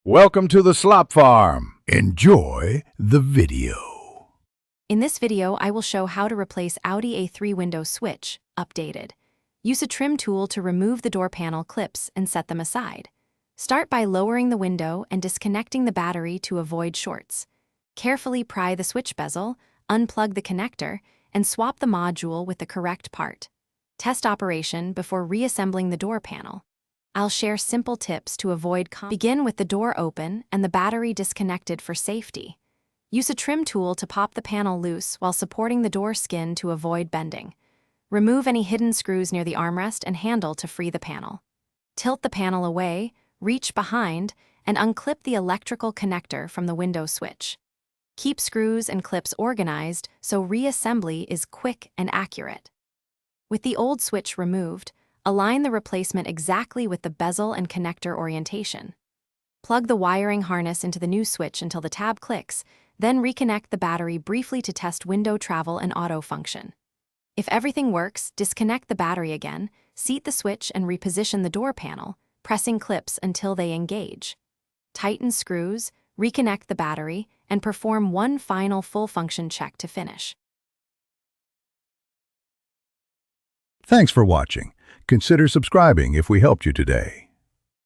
Welcome to the Slop Farm. Enjoy the video. In this video, I will show how to replace Audi A3 window switch, updated. Use a trim tool to remove the door panel clips and set them aside. Start by lowering the window and disconnecting the battery to avoid shorts. Carefully pry the switch bezel, unplug the connector, and swap the module with the correct part. Test operation before reassembling the door panel. I'll share simple tips to avoid Begin with the door open and the battery disconnected for safety. Use a trim tool to pop the panel loose while supporting the door skin to avoid bending. Remove any hidden screws near the armrest and handle to free the panel. Tilt the panel away, reach behind, and unclip the electrical connector from the window switch. Keep screws and clips organized so reassembly is quick and accurate. With the old switch removed, align the replacement exactly with the bezel and connector orientation. Plug the wiring harness into the new switch until the tab clicks, then reconnect the battery briefly to test window travel and auto function. If everything works, disconnect the battery again, seat the switch and reposition the door panel, pressing clips until they engage. Tighten screws, reconnect the battery, and perform one final full function check to finish. Thanks for watching. Consider subscribing if we helped you today.